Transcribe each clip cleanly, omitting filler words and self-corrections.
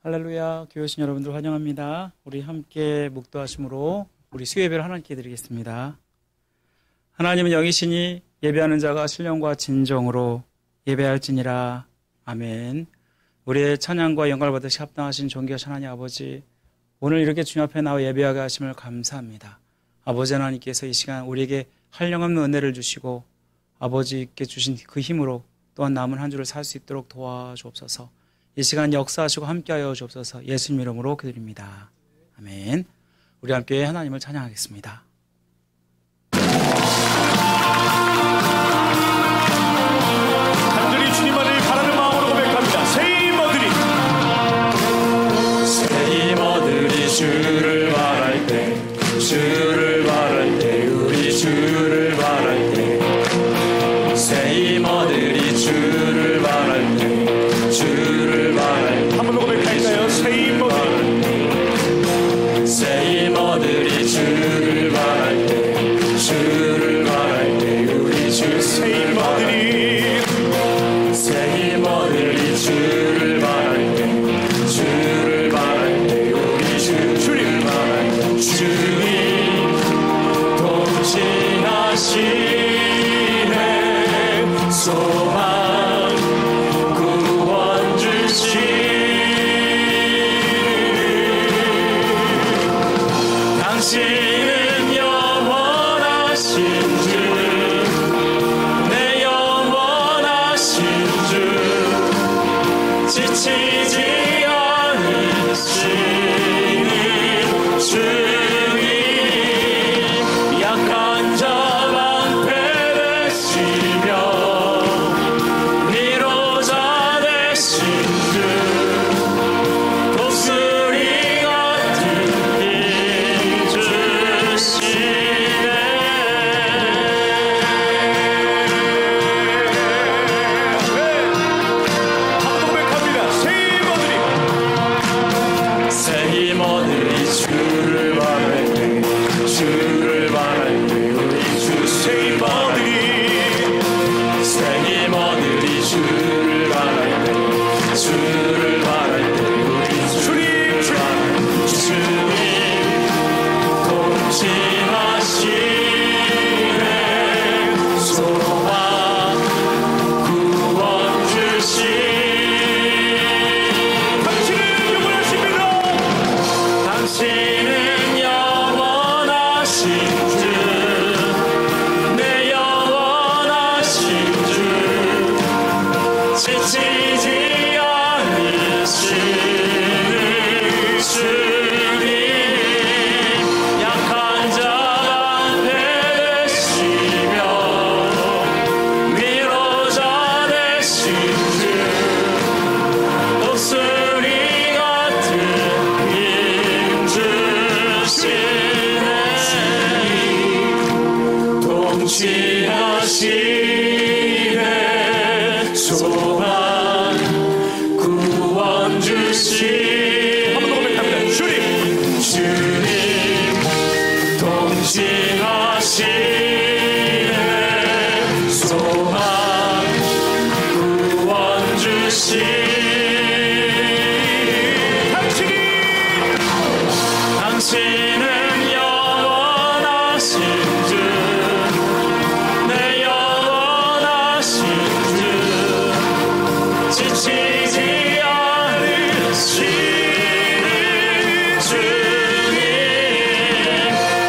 할렐루야, 교회 오신 여러분들 환영합니다. 우리 함께 묵도하심으로 우리 수요예배를 하나님께 드리겠습니다. 하나님은 영이시니 예배하는 자가 신령과 진정으로 예배할지니라. 아멘. 우리의 찬양과 영광을 받으시 합당하신 존귀하신 하나님 아버지, 오늘 이렇게 주님 앞에 나와 예배하게 하심을 감사합니다. 아버지 하나님께서 이 시간 우리에게 한량없는 은혜를 주시고 아버지께 주신 그 힘으로 또한 남은 한 주를 살 수 있도록 도와주옵소서. 이 시간 역사하시고 함께하여 주옵소서. 예수님 이름으로 기도드립니다. 아멘. 우리 함께 하나님을 찬양하겠습니다. 간절히 주님만을 바라는 마음으로 고백합니다. 새 힘어들이 주를 바랄 때, 주를 바랄 때, 우리 주를 바랄 때, 새 힘어들이 주를 바랄 때, 주를 바랄 때, 한 번 더 고백할까요? 새 힘어들이 주를 바랄 때, 주를 바랄 때, 우리 주 새 힘어들이 주를 바랄 때, 주를 바랄 때, 우리 주를 바랄 때, 주님 통치하시네 소망 구원 주시네 당신은 영원하신 주 내 영원하신 주 지치지 않으시는 주님 약한 자 방패되시며 위로자 되신 주 독수리 같은 힘 주시네 새 힘어들이 주를 바랄 때, 주를 바랄 때, 우리 주 새 힘어들이 주를 바랄 때, 주를 바랄 때, 우리 주님 통치하시네 소망 구원 당신은 영원하신 주, 내 영원하신 주, 지치지 않으시는 주님, 약한 자 방패되시며 위로자 되신 주, 독수리 같은 힘 주시네 통치하시네 소망 구원 주시네 한번 더 고백합니다. 주님 통치하시네 소망 구원 주시네 당신은 영원하신 주, 내 영원하신 주, 지치지 않으시는 주님,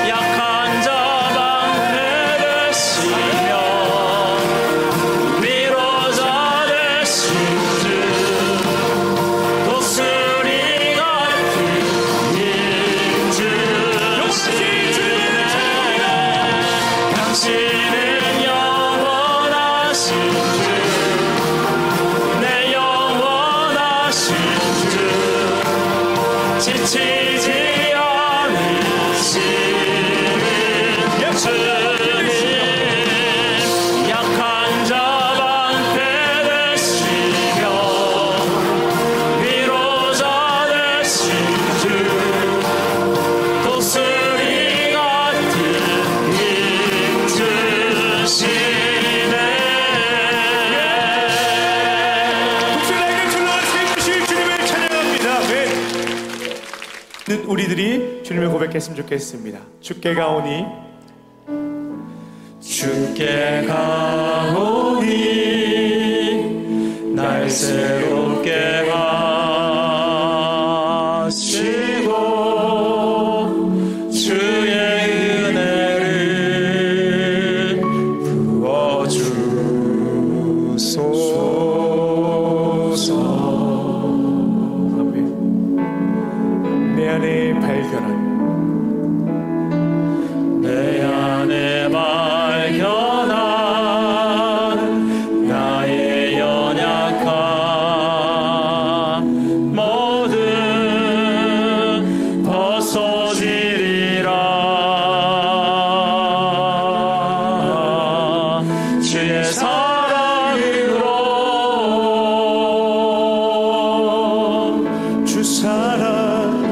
약한 자 방패되시며 위로자 되신 주, 독수리 같은 힘 주시네 당신은 영원하신 주, 내 영원하신 주, 지치지 않으시는 주님, 약한 자 방패되시며 위로자 되신 주, 독수리 같은 힘 주시네 독수리에게 질러 세우실 주님을 찬양합니다. 네. 우리들이 주님을 고백했으면 좋겠습니다. 주께 가오니 주께 가오니 날 새롭게 하시고 주의 은혜를 부어주소서. 내 안에 발견한 내 안에 발견한 나의 연약함 모든 벗어지리라. 주의 사랑으로 주 사랑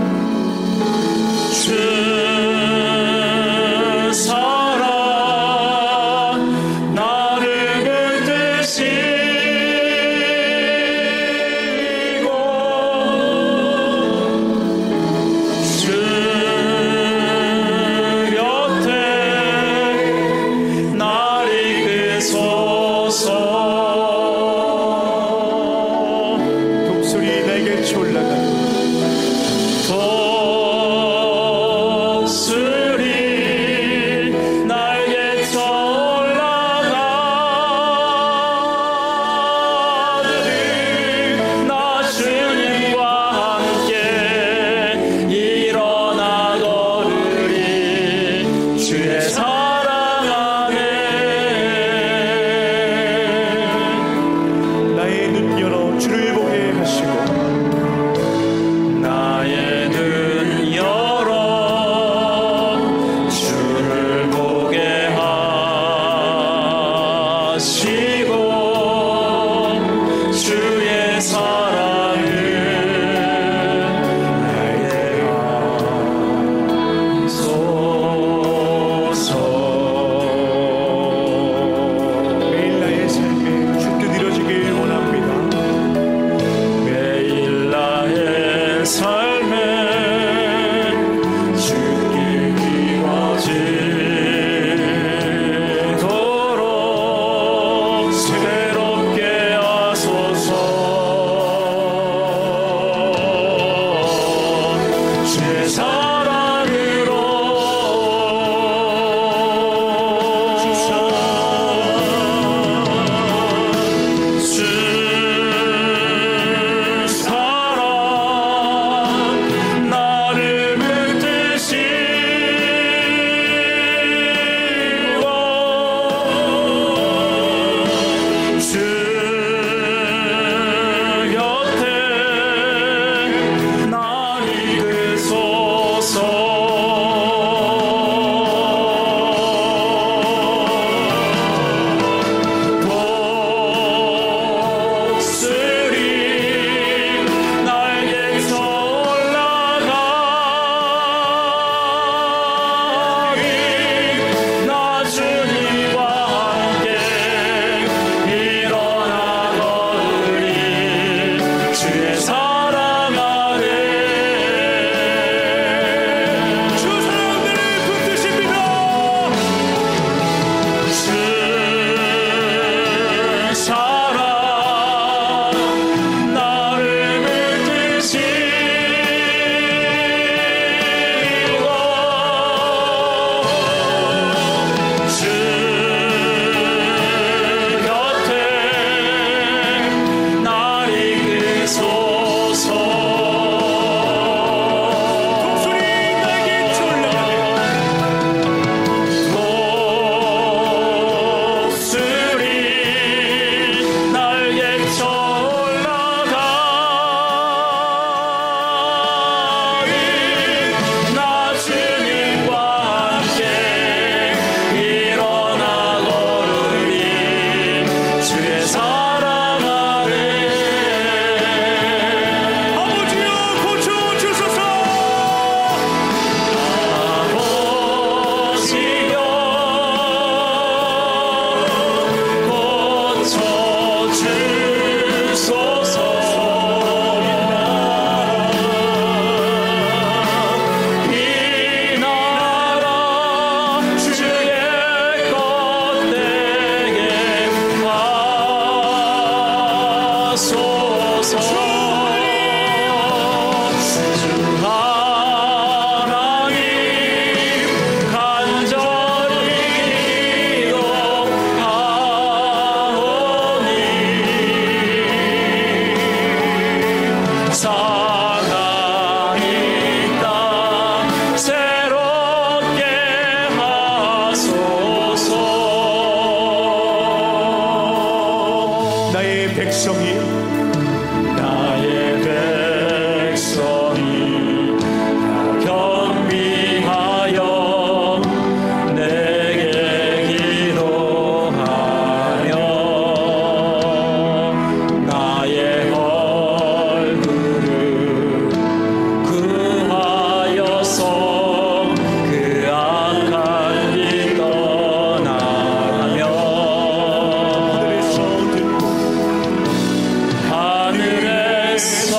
말씀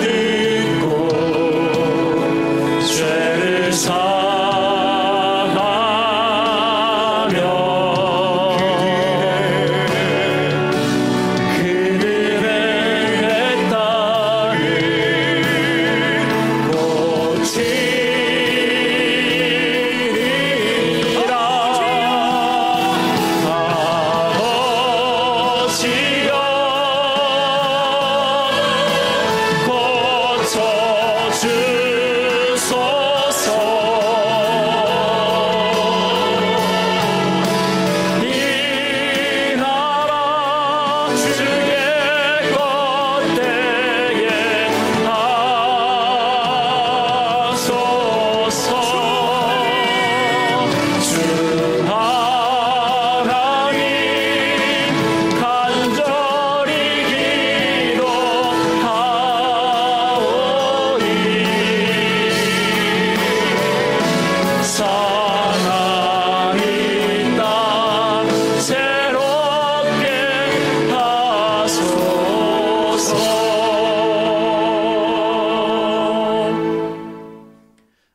듣고 죄를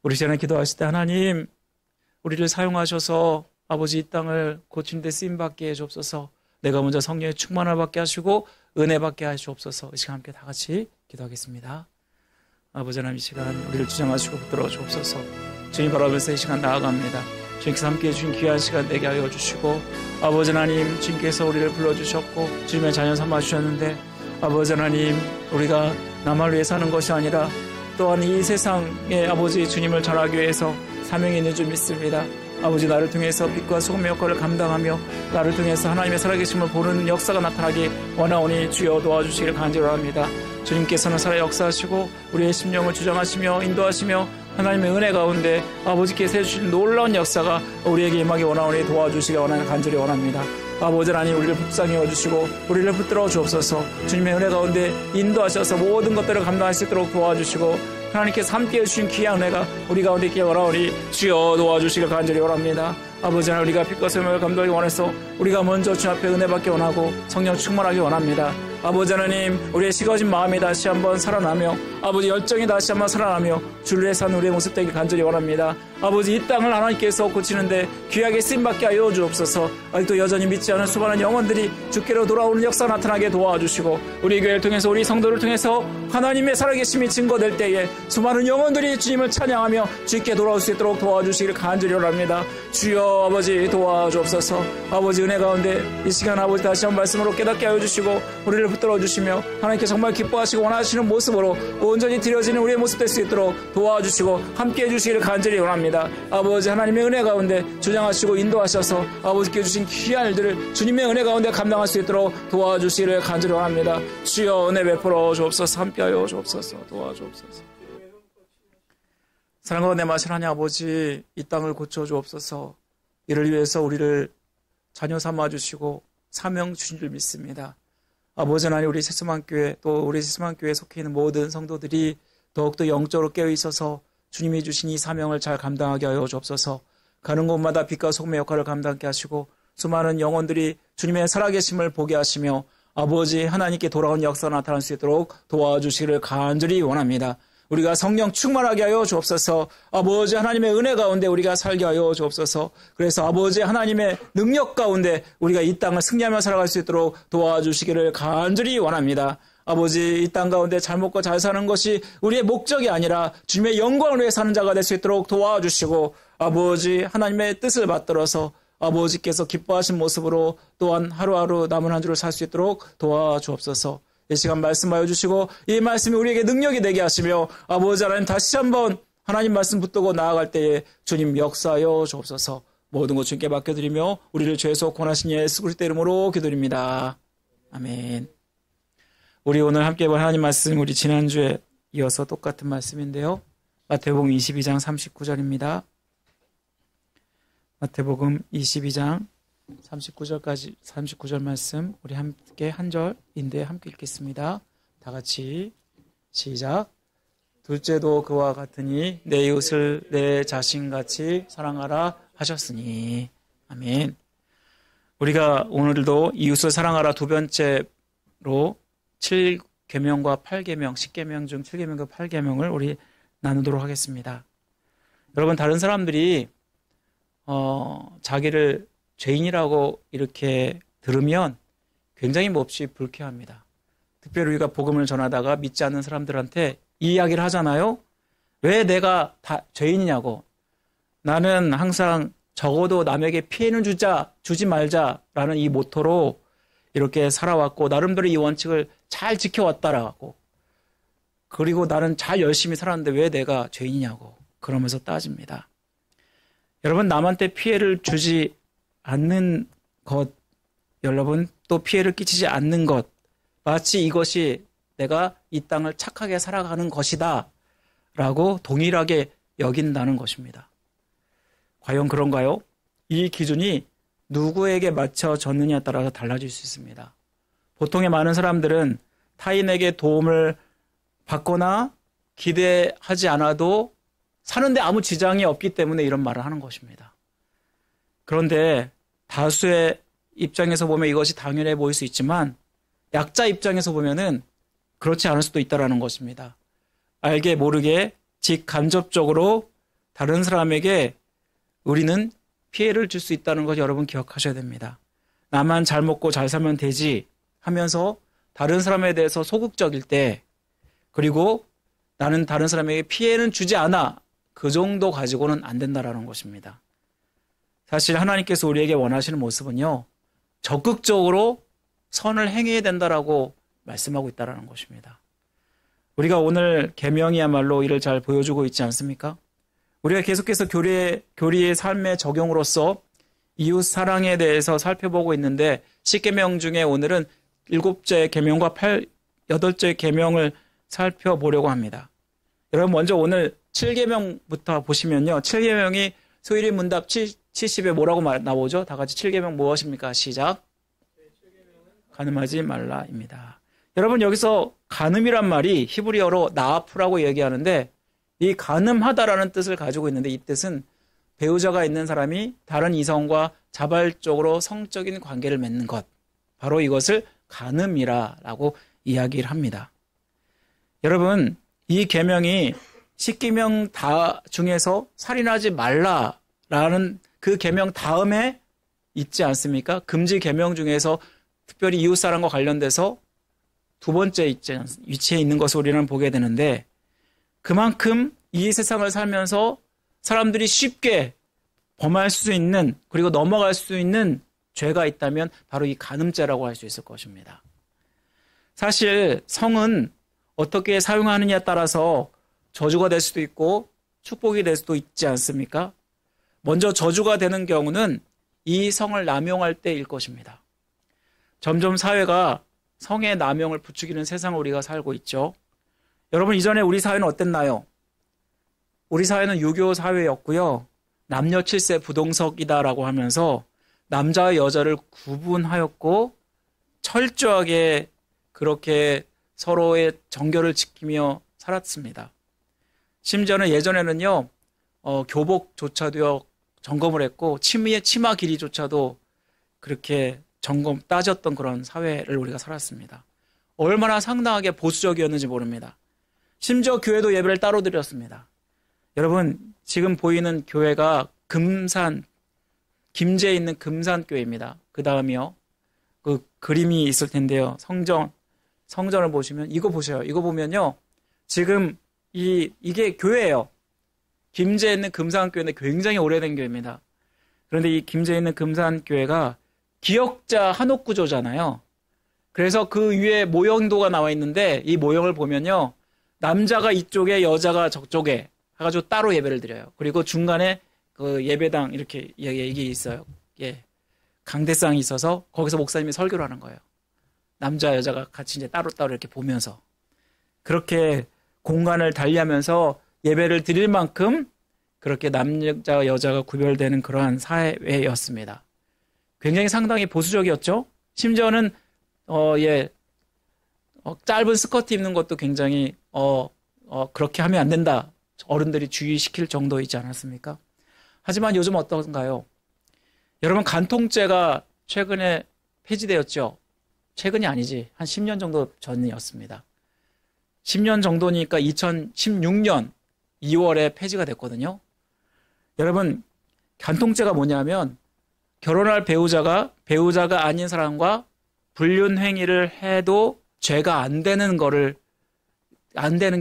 우리 전에 기도하실 때 하나님 우리를 사용하셔서 아버지 이 땅을 고치는 데 쓰임받게 해주옵소서. 내가 먼저 성령의 충만을 받게 하시고 은혜 받게 하시옵소서. 이 시간 함께 다 같이 기도하겠습니다. 아버지 하나님 이 시간 우리를 주장하시고 붙들어 주옵소서. 주님 바라보면서 이 시간 나아갑니다. 주님께서 함께해 주신 귀한 시간 되게 하여 주시고 아버지 하나님 주님께서 우리를 불러주셨고 주님의 자녀 삼아주셨는데 아버지 하나님 우리가 나만 위해 사는 것이 아니라 또한 이 세상에 아버지 주님을 전하기 위해서 사명이 있는 줄 믿습니다. 아버지 나를 통해서 빛과 소금의 역할을 감당하며 나를 통해서 하나님의 살아계심을 보는 역사가 나타나기 원하오니 주여 도와주시기를 간절히 합니다. 주님께서는 살아 역사하시고 우리의 심령을 주장하시며 인도하시며 하나님의 은혜 가운데 아버지께서 해주신 놀라운 역사가 우리에게 임하기 원하오니 도와주시기 간절히 원합니다. 아버지 하나님 우리를 불쌍히 주시고 우리를 붙들어 주옵소서. 주님의 은혜 가운데 인도하셔서 모든 것들을 감당할 수 있도록 도와주시고 하나님께서 함께해 주신 귀한 은혜가 우리 가운데 있기를 원하오니 주여 도와주시길 간절히 원합니다. 아버지 하나님 우리가 빛과 소금을 감당하기 원해서 우리가 먼저 주 앞에 은혜 받기 원하고 성령 충만하기 원합니다. 아버지 하나님 우리의 식어진 마음이 다시 한번 살아나며 아버지 열정이 다시 한번 살아나며 주를 위해 사는 우리의 모습 되기 간절히 원합니다. 아버지 이 땅을 하나님께서 고치는데 귀하게 쓰임받게 하여 주옵소서. 아직도 여전히 믿지 않은 수많은 영혼들이 주께로 돌아오는 역사 나타나게 도와주시고 우리 교회를 통해서 우리 성도를 통해서 하나님의 살아계심이 증거될 때에 수많은 영혼들이 주님을 찬양하며 주께 돌아올 수 있도록 도와주시기를 간절히 원합니다. 주여 아버지 도와주옵소서. 아버지 은혜 가운데 이 시간 아버지 다시 한번 말씀으로 깨닫게 하여 주시고 우리를 붙들어 주시며 하나님께 정말 기뻐하시고 원하시는 모습으로 온전히 드려지는 우리의 모습 될 수 있도록 도와주시고 함께해 주시기를 간절히 원합니다. 아버지 하나님의 은혜 가운데 주장하시고 인도하셔서 아버지께 주신 귀한 일들을 주님의 은혜 가운데 감당할 수 있도록 도와주시기를 간절히 원합니다. 주여 은혜 베풀어 주옵소서. 함께하여 주옵소서. 도와주옵소서. 사랑과 내 마실 하나님 아버지 이 땅을 고쳐 주옵소서. 이를 위해서 우리를 자녀 삼아 주시고 사명 주신 줄 믿습니다. 아버지 하나님 우리 세스만교회 또 우리 세스만교회에 속해 있는 모든 성도들이 더욱더 영적으로 깨어 있어서 주님이 주신 이 사명을 잘 감당하게 하여 주옵소서. 가는 곳마다 빛과 소금의 역할을 감당하게 하시고 수많은 영혼들이 주님의 살아계심을 보게 하시며 아버지 하나님께 돌아온 역사가 나타날 수 있도록 도와주시기를 간절히 원합니다. 우리가 성령 충만하게 하여 주옵소서. 아버지 하나님의 은혜 가운데 우리가 살게 하여 주옵소서. 그래서 아버지 하나님의 능력 가운데 우리가 이 땅을 승리하며 살아갈 수 있도록 도와주시기를 간절히 원합니다. 아버지 이 땅 가운데 잘 먹고 잘 사는 것이 우리의 목적이 아니라 주님의 영광을 위해 사는 자가 될 수 있도록 도와주시고 아버지 하나님의 뜻을 받들어서 아버지께서 기뻐하신 모습으로 또한 하루하루 남은 한 주를 살 수 있도록 도와주옵소서. 이 시간 말씀하여 주시고 이 말씀이 우리에게 능력이 되게 하시며 아버지 하나님 다시 한번 하나님 말씀 붙들고 나아갈 때에 주님 역사하여 주옵소서. 모든 것 주님께 맡겨드리며 우리를 죄에서 구원하신 예수 그리스도 이름으로 기도드립니다. 아멘. 우리 오늘 함께 본 하나님 말씀 우리 지난주에 이어서 똑같은 말씀인데요. 마태복음 22장 39절입니다. 마태복음 22장 39절 말씀 우리 함께 한 절인데 함께 읽겠습니다. 다 같이 시작. 둘째도 그와 같으니 내 이웃을 내 자신같이 사랑하라 하셨으니. 아멘. 우리가 오늘도 이웃을 사랑하라 두 번째로 계명과 8계명, 10계명 중 7계명과 8계명을 우리 나누도록 하겠습니다. 여러분, 다른 사람들이 자기를 죄인이라고 이렇게 들으면 굉장히 몹시 불쾌합니다. 특별히 우리가 복음을 전하다가 믿지 않는 사람들한테 이 이야기를 하잖아요. 왜 내가 다 죄인이냐고. 나는 항상 적어도 남에게 피해는 주지 말자라는 이 모토로 이렇게 살아왔고 나름대로 이 원칙을 잘 지켜왔다라고. 그리고 나는 잘 열심히 살았는데 왜 내가 죄인이냐고 그러면서 따집니다. 여러분, 남한테 피해를 주지 않는 것, 여러분 또 피해를 끼치지 않는 것, 마치 이것이 내가 이 땅을 착하게 살아가는 것이다 라고 동일하게 여긴다는 것입니다. 과연 그런가요? 이 기준이 누구에게 맞춰졌느냐에 따라서 달라질 수 있습니다. 보통의 많은 사람들은 타인에게 도움을 받거나 기대하지 않아도 사는데 아무 지장이 없기 때문에 이런 말을 하는 것입니다. 그런데 다수의 입장에서 보면 이것이 당연해 보일 수 있지만 약자 입장에서 보면은 그렇지 않을 수도 있다는 것입니다. 알게 모르게 직간접적으로 다른 사람에게 우리는 피해를 줄 수 있다는 것 여러분 기억하셔야 됩니다. 나만 잘 먹고 잘 살면 되지 하면서 다른 사람에 대해서 소극적일 때, 그리고 나는 다른 사람에게 피해는 주지 않아, 그 정도 가지고는 안 된다라는 것입니다. 사실 하나님께서 우리에게 원하시는 모습은요, 적극적으로 선을 행해야 된다라고 말씀하고 있다는 것입니다. 우리가 오늘 계명이야말로 이를 잘 보여주고 있지 않습니까? 우리가 계속해서 교리의 삶의 적용으로서 이웃 사랑에 대해서 살펴보고 있는데 10계명 중에 오늘은 7째 계명과 8째 계명을 살펴보려고 합니다. 여러분, 먼저 오늘 7계명부터 보시면요. 7계명이 소일이 문답 70에 뭐라고 나오죠? 다 같이 7계명 무엇입니까? 시작. 간음하지 말라입니다. 여러분, 여기서 간음이란 말이 히브리어로 나아프라고 얘기하는데 이 간음하다라는 뜻을 가지고 있는데 이 뜻은 배우자가 있는 사람이 다른 이성과 자발적으로 성적인 관계를 맺는 것, 바로 이것을 간음이라고 이야기를 합니다. 여러분, 이 계명이 10계명 다 중에서 살인하지 말라라는 그 계명 다음에 있지 않습니까? 금지 계명 중에서 특별히 이웃사랑과 관련돼서 두 번째 위치에 있는 것을 우리는 보게 되는데, 그만큼 이 세상을 살면서 사람들이 쉽게 범할 수 있는, 그리고 넘어갈 수 있는 죄가 있다면 바로 이 간음죄라고 할 수 있을 것입니다. 사실 성은 어떻게 사용하느냐에 따라서 저주가 될 수도 있고 축복이 될 수도 있지 않습니까? 먼저 저주가 되는 경우는 이 성을 남용할 때일 것입니다. 점점 사회가 성의 남용을 부추기는 세상을 우리가 살고 있죠. 여러분, 이전에 우리 사회는 어땠나요? 우리 사회는 유교 사회였고요. 남녀 7세 부동석이다라고 하면서 남자와 여자를 구분하였고 철저하게 그렇게 서로의 정결을 지키며 살았습니다. 심지어는 예전에는요, 교복조차도 점검을 했고 치마 길이조차도 그렇게 따졌던 그런 사회를 우리가 살았습니다. 얼마나 상당하게 보수적이었는지 모릅니다. 심지어 교회도 예배를 따로 드렸습니다. 여러분, 지금 보이는 교회가 김제에 있는 금산교회입니다. 그 다음이요, 그 그림이 있을 텐데요. 성전을 보시면 이거 보세요. 이거 보면요, 지금 이게 교회예요. 김제에 있는 금산교회인데 굉장히 오래된 교회입니다. 그런데 이 김제에 있는 금산교회가 기역자 한옥 구조잖아요. 그래서 그 위에 모형도가 나와 있는데 이 모형을 보면요, 남자가 이쪽에 여자가 저쪽에 해가지고 따로 예배를 드려요. 그리고 중간에 그 예배당 이게 있어요. 예, 강대상이 있어서 거기서 목사님이 설교를 하는 거예요. 남자 여자가 같이 이제 따로따로 이렇게 보면서 그렇게 공간을 달리하면서 예배를 드릴 만큼 그렇게 남자와 여자가 구별되는 그러한 사회였습니다. 굉장히 상당히 보수적이었죠. 심지어는 짧은 스커트 입는 것도 굉장히 그렇게 하면 안 된다. 어른들이 주의시킬 정도이지 않았습니까? 하지만 요즘 어떤가요? 여러분, 간통죄가 최근에 폐지되었죠. 최근이 아니지. 한 10년 정도 전이었습니다. 10년 정도니까 2016년 2월에 폐지가 됐거든요. 여러분, 간통죄가 뭐냐면 결혼할 배우자가 아닌 사람과 불륜행위를 해도 죄가 안 되는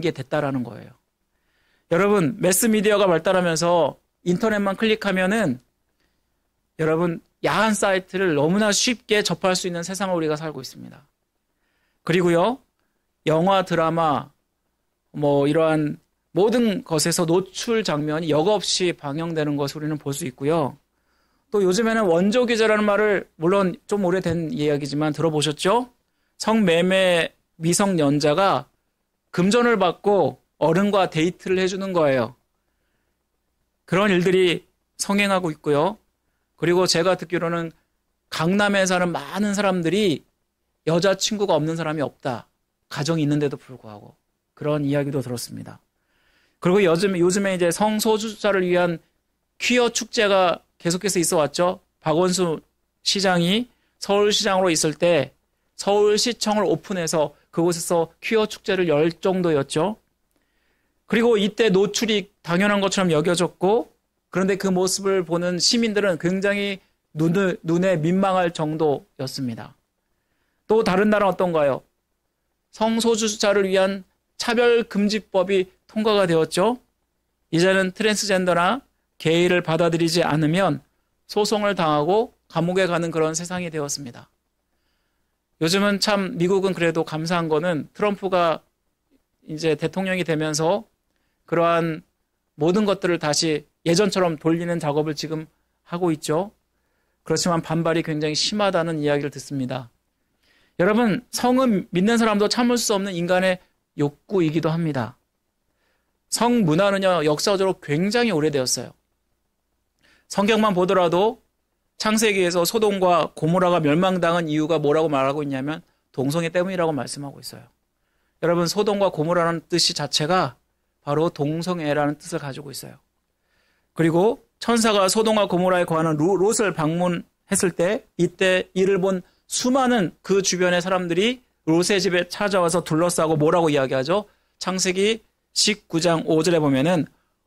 게 됐다라는 거예요. 여러분, 매스미디어가 발달하면서 인터넷만 클릭하면은 여러분, 야한 사이트를 너무나 쉽게 접할 수 있는 세상을 우리가 살고 있습니다. 그리고요, 영화, 드라마, 이러한 모든 것에서 노출 장면이 역없이 방영되는 것을 우리는 볼 수 있고요. 또 요즘에는 원조기제라는 말을 물론 좀 오래된 이야기지만 들어보셨죠? 성매매 미성년자가 금전을 받고 어른과 데이트를 해주는 거예요. 그런 일들이 성행하고 있고요. 그리고 제가 듣기로는 강남에 사는 많은 사람들이 여자친구가 없는 사람이 없다. 가정이 있는데도 불구하고. 그런 이야기도 들었습니다. 그리고 요즘에 이제 성소수자를 위한 퀴어 축제가 계속해서 있어 왔죠. 박원순 시장이 서울시장으로 있을 때 서울시청을 오픈해서 그곳에서 퀴어 축제를 열 정도였죠. 그리고 이때 노출이 당연한 것처럼 여겨졌고, 그런데 그 모습을 보는 시민들은 굉장히 눈에 민망할 정도였습니다. 또 다른 나라는 어떤가요? 성소수자를 위한 차별금지법이 통과가 되었죠. 이제는 트랜스젠더나 게이를 받아들이지 않으면 소송을 당하고 감옥에 가는 그런 세상이 되었습니다. 요즘은 참 미국은 그래도 감사한 거는 트럼프가 이제 대통령이 되면서 그러한 모든 것들을 다시 예전처럼 돌리는 작업을 지금 하고 있죠. 그렇지만 반발이 굉장히 심하다는 이야기를 듣습니다. 여러분, 성은 믿는 사람도 참을 수 없는 인간의 욕구이기도 합니다. 성문화는요, 역사적으로 굉장히 오래되었어요. 성경만 보더라도 창세기에서 소돔과 고모라가 멸망당한 이유가 뭐라고 말하고 있냐면 동성애 때문이라고 말씀하고 있어요. 여러분, 소돔과 고모라는 뜻이 자체가 바로 동성애라는 뜻을 가지고 있어요. 그리고 천사가 소돔과 고모라에 거하는 롯을 방문했을 때 이때 이를 본 수많은 그 주변의 사람들이 롯의 집에 찾아와서 둘러싸고 뭐라고 이야기하죠? 창세기 19장 5절에 보면은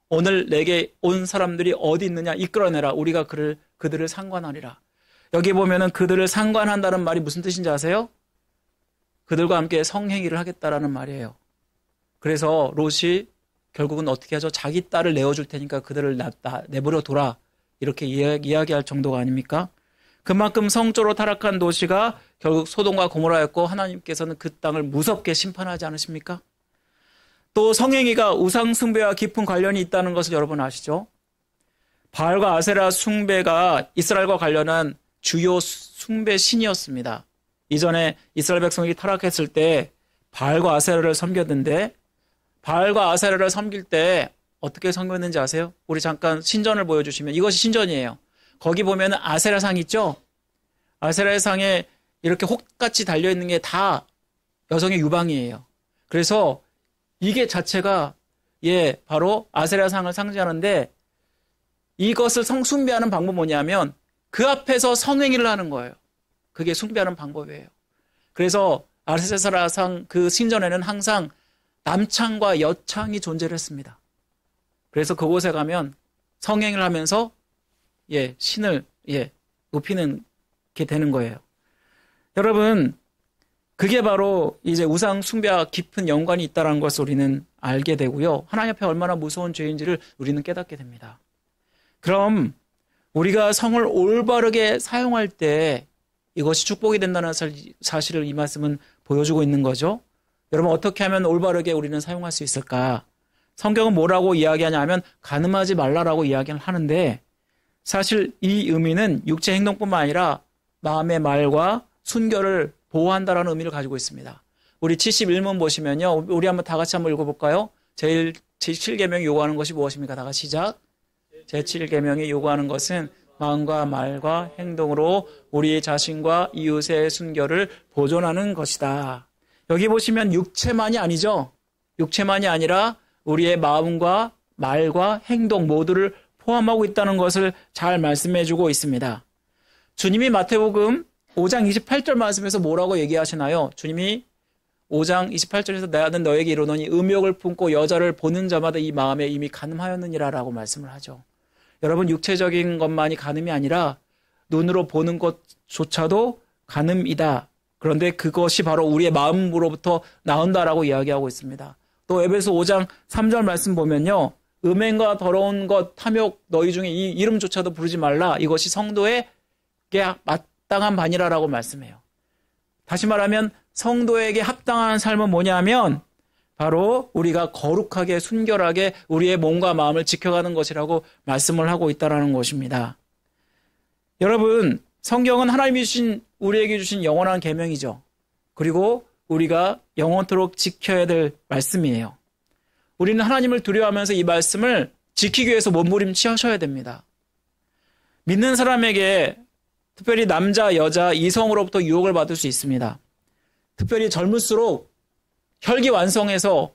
오늘 내게 온 사람들이 어디 있느냐 이끌어내라. 우리가 그들을 상관하리라. 여기 보면은 그들을 상관한다는 말이 무슨 뜻인지 아세요? 그들과 함께 성행위를 하겠다라는 말이에요. 그래서 롯이 결국은 어떻게 하죠? 자기 딸을 내어줄 테니까 그들을 내버려 둬라. 이렇게 이야기할 정도가 아닙니까? 그만큼 성적으로 타락한 도시가 결국 소돔과 고모라였고 하나님께서는 그 땅을 무섭게 심판하지 않으십니까? 또 성행위가 우상 숭배와 깊은 관련이 있다는 것을 여러분 아시죠? 바알과 아세라 숭배가 이스라엘과 관련한 주요 숭배 신이었습니다. 이전에 이스라엘 백성이 타락했을 때 바알과 아세라를 섬겼는데 바알과 아세라를 섬길 때 어떻게 섬겼는지 아세요? 우리 잠깐 신전을 보여주시면 이것이 신전이에요. 거기 보면 아세라 상 있죠? 아세라의 상에 이렇게 혹같이 달려있는 게 다 여성의 유방이에요. 그래서 이게 자체가 바로 아세라 상을 상징하는데 이것을 숭배하는 방법은 뭐냐면 그 앞에서 성행위를 하는 거예요. 그게 숭배하는 방법이에요. 그래서 아세라 상 그 신전에는 항상 남창과 여창이 존재를 했습니다. 그래서 그곳에 가면 성행을 하면서 신을 높이는 게 되는 거예요. 여러분, 그게 바로 이제 우상 숭배와 깊은 연관이 있다는 것을 우리는 알게 되고요. 하나님 앞에 얼마나 무서운 죄인지를 우리는 깨닫게 됩니다. 그럼 우리가 성을 올바르게 사용할 때 이것이 축복이 된다는 사실을 이 말씀은 보여주고 있는 거죠. 여러분, 어떻게 하면 올바르게 우리는 사용할 수 있을까? 성경은 뭐라고 이야기하냐 하면 간음하지 말라라고 이야기를 하는데 사실 이 의미는 육체 행동뿐만 아니라 마음의 말과 순결을 보호한다라는 의미를 가지고 있습니다. 우리 71문 보시면요. 우리 한번 다 같이 한번 읽어볼까요? 제7계명이 요구하는 것이 무엇입니까? 다 같이 시작. 제7계명이 요구하는 것은 마음과 말과 행동으로 우리 자신과 이웃의 순결을 보존하는 것이다. 여기 보시면 육체만이 아니죠. 육체만이 아니라 우리의 마음과 말과 행동 모두를 포함하고 있다는 것을 잘 말씀해주고 있습니다. 주님이 마태복음 5장 28절 말씀에서 뭐라고 얘기하시나요? 주님이 5장 28절에서 나는 너에게 이르노니 음욕을 품고 여자를 보는 자마다 이 마음에 이미 간음하였느니라라고 말씀을 하죠. 여러분, 육체적인 것만이 간음이 아니라 눈으로 보는 것조차도 간음이다. 그런데 그것이 바로 우리의 마음으로부터 나온다라고 이야기하고 있습니다. 또 에베소 5장 3절 말씀 보면요. 음행과 더러운 것, 탐욕 너희 중에 이 이름조차도 부르지 말라. 이것이 성도에게 마땅한 반이라라고 말씀해요. 다시 말하면 성도에게 합당한 삶은 뭐냐면 바로 우리가 거룩하게 순결하게 우리의 몸과 마음을 지켜가는 것이라고 말씀을 하고 있다는 것입니다. 여러분, 성경은 하나님이 우리에게 주신 영원한 계명이죠. 그리고 우리가 영원토록 지켜야 될 말씀이에요. 우리는 하나님을 두려워하면서 이 말씀을 지키기 위해서 몸부림치셔야 됩니다. 믿는 사람에게 특별히 남자, 여자, 이성으로부터 유혹을 받을 수 있습니다. 특별히 젊을수록 혈기완성해서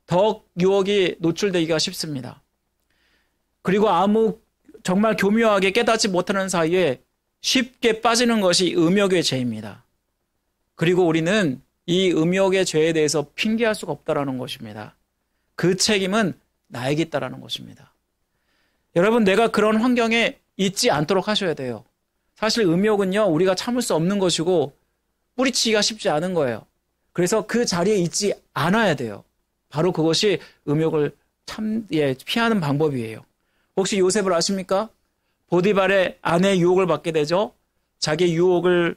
더욱 유혹이 노출되기가 쉽습니다. 그리고 정말 교묘하게 깨닫지 못하는 사이에 쉽게 빠지는 것이 음욕의 죄입니다. 그리고 우리는 이 음욕의 죄에 대해서 핑계할 수가 없다는 것입니다. 그 책임은 나에게 있다는 것입니다. 여러분, 내가 그런 환경에 있지 않도록 하셔야 돼요. 사실 음욕은요, 우리가 참을 수 없는 것이고 뿌리치기가 쉽지 않은 거예요. 그래서 그 자리에 있지 않아야 돼요. 바로 그것이 음욕을 피하는 방법이에요. 혹시 요셉을 아십니까? 보디발의 아내의 유혹을 받게 되죠. 자기의 유익을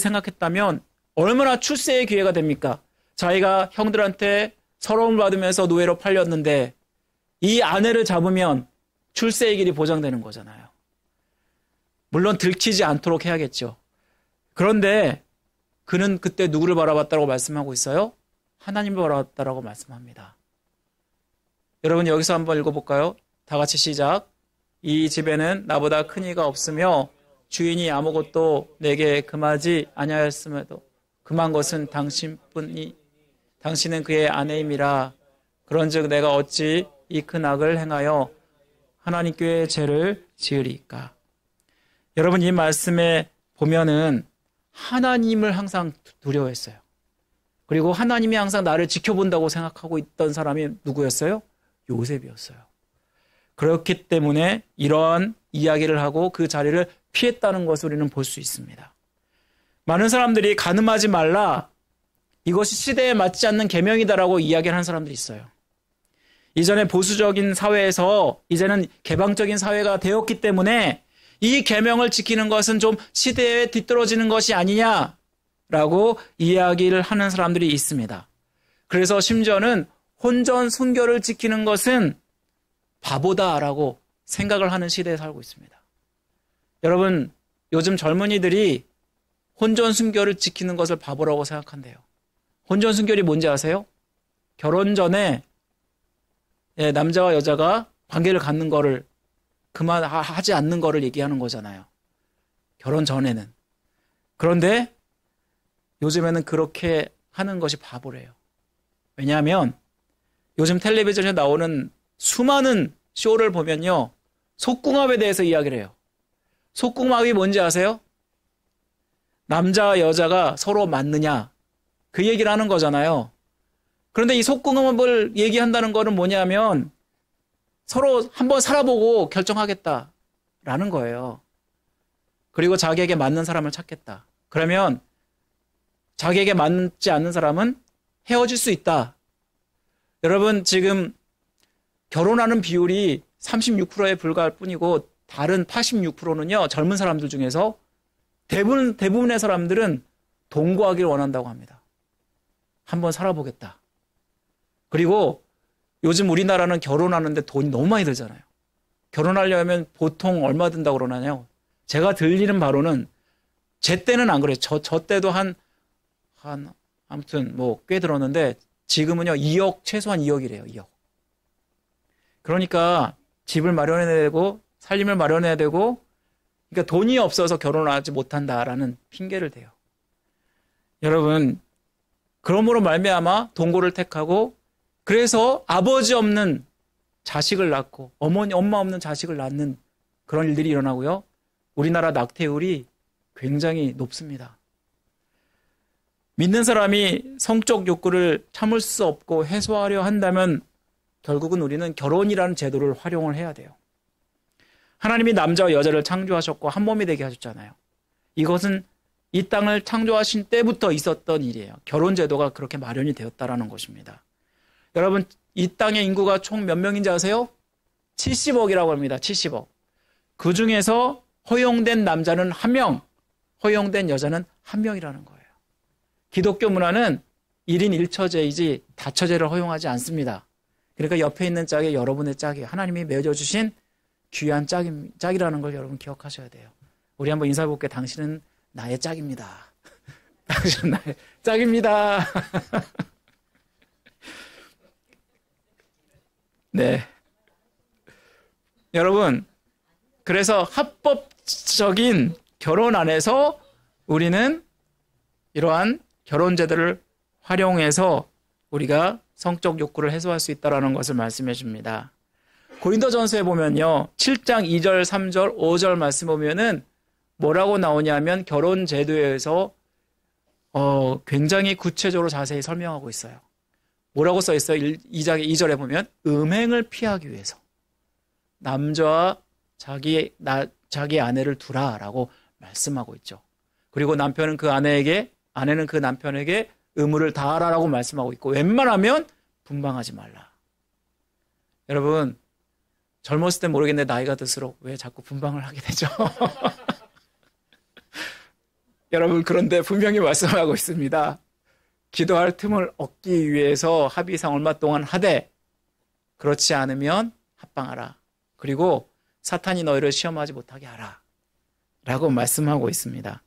생각했다면 얼마나 출세의 기회가 됩니까? 자기가 형들한테 서러움을 받으면서 노예로 팔렸는데 이 아내를 잡으면 출세의 길이 보장되는 거잖아요. 물론 들키지 않도록 해야겠죠. 그런데 그는 그때 누구를 바라봤다고 말씀하고 있어요? 하나님을 바라봤다라고 말씀합니다. 여러분, 여기서 한번 읽어볼까요? 다 같이 시작. 이 집에는 나보다 큰 이가 없으며 주인이 아무것도 내게 금하지 아니하였음에도 금한 것은 당신은 그의 아내임이라. 그런즉 내가 어찌 이 큰 악을 행하여 하나님께 죄를 지으리까. 여러분, 이 말씀에 보면은 하나님을 항상 두려워했어요. 그리고 하나님이 항상 나를 지켜본다고 생각하고 있던 사람이 누구였어요? 요셉이었어요. 그렇기 때문에 이러한 이야기를 하고 그 자리를 피했다는 것을 우리는 볼 수 있습니다. 많은 사람들이 간음하지 말라, 이것이 시대에 맞지 않는 계명이다라고 이야기를 하는 사람들이 있어요. 이전에 보수적인 사회에서 이제는 개방적인 사회가 되었기 때문에 이 계명을 지키는 것은 좀 시대에 뒤떨어지는 것이 아니냐라고 이야기를 하는 사람들이 있습니다. 그래서 심지어는 혼전 순결을 지키는 것은 바보다라고 생각을 하는 시대에 살고 있습니다. 여러분, 요즘 젊은이들이 혼전 순결을 지키는 것을 바보라고 생각한대요. 혼전 순결이 뭔지 아세요? 결혼 전에 남자와 여자가 관계를 갖는 거를 그만하지 않는 거를 얘기하는 거잖아요. 결혼 전에는. 그런데 요즘에는 그렇게 하는 것이 바보래요. 왜냐하면 요즘 텔레비전에 나오는 수많은 쇼를 보면요, 속궁합에 대해서 이야기를 해요. 속궁합이 뭔지 아세요? 남자와 여자가 서로 맞느냐, 그 얘기를 하는 거잖아요. 그런데 이 속궁합을 얘기한다는 거는 뭐냐면 서로 한번 살아보고 결정하겠다라는 거예요. 그리고 자기에게 맞는 사람을 찾겠다. 그러면 자기에게 맞지 않는 사람은 헤어질 수 있다. 여러분, 지금 결혼하는 비율이 36%에 불과할 뿐이고 다른 86%는요, 젊은 사람들 중에서 대부분의 사람들은 동거하기를 원한다고 합니다. 한번 살아보겠다. 그리고 요즘 우리나라는 결혼하는데 돈이 너무 많이 들잖아요. 결혼하려면 보통 얼마 든다고 그러나요? 제가 들리는 바로는 제 때는 안 그래요. 저 때도 아무튼 꽤 들었는데 지금은요, 2억, 최소한 2억이래요. 2억. 그러니까 집을 마련해야 되고 살림을 마련해야 되고, 그러니까 돈이 없어서 결혼을 하지 못한다라는 핑계를 대요. 여러분, 그러므로 말미암아 동거를 택하고, 그래서 아버지 없는 자식을 낳고 엄마 없는 자식을 낳는 그런 일들이 일어나고요. 우리나라 낙태율이 굉장히 높습니다. 믿는 사람이 성적 욕구를 참을 수 없고 해소하려 한다면 결국은 우리는 결혼이라는 제도를 활용을 해야 돼요. 하나님이 남자와 여자를 창조하셨고 한 몸이 되게 하셨잖아요. 이것은 이 땅을 창조하신 때부터 있었던 일이에요. 결혼 제도가 그렇게 마련이 되었다라는 것입니다. 여러분, 이 땅의 인구가 총 몇 명인지 아세요? 70억이라고 합니다. 70억. 그 중에서 허용된 남자는 1명, 허용된 여자는 1명이라는 거예요. 기독교 문화는 1인 1처제이지 다처제를 허용하지 않습니다. 그러니까 옆에 있는 짝이 여러분의 짝이에요. 하나님이 맺어주신 귀한 짝이라는 걸 여러분 기억하셔야 돼요. 우리 한번 인사해볼게요. 당신은 나의 짝입니다. 당신은 나의 짝입니다. 네. 여러분, 그래서 합법적인 결혼 안에서 우리는 이러한 결혼제도를 활용해서 우리가 성적 욕구를 해소할 수 있다는 것을 말씀해 줍니다. 고린도전서에 보면요. 7장 2절, 3절, 5절 말씀 보면은 뭐라고 나오냐면 결혼제도에서 굉장히 구체적으로 자세히 설명하고 있어요. 뭐라고 써 있어요? 2절에 보면 음행을 피하기 위해서 남자와 자기 아내를 두라라고 말씀하고 있죠. 그리고 남편은 그 아내에게, 아내는 그 남편에게 의무를 다하라라고 말씀하고 있고 웬만하면 분방하지 말라. 여러분, 젊었을 때 모르겠는데 나이가 들수록 왜 자꾸 분방을 하게 되죠? 여러분, 그런데 분명히 말씀하고 있습니다. 기도할 틈을 얻기 위해서 합의상 얼마 동안 하되 그렇지 않으면 합방하라. 그리고 사탄이 너희를 시험하지 못하게 하라. 라고 말씀하고 있습니다.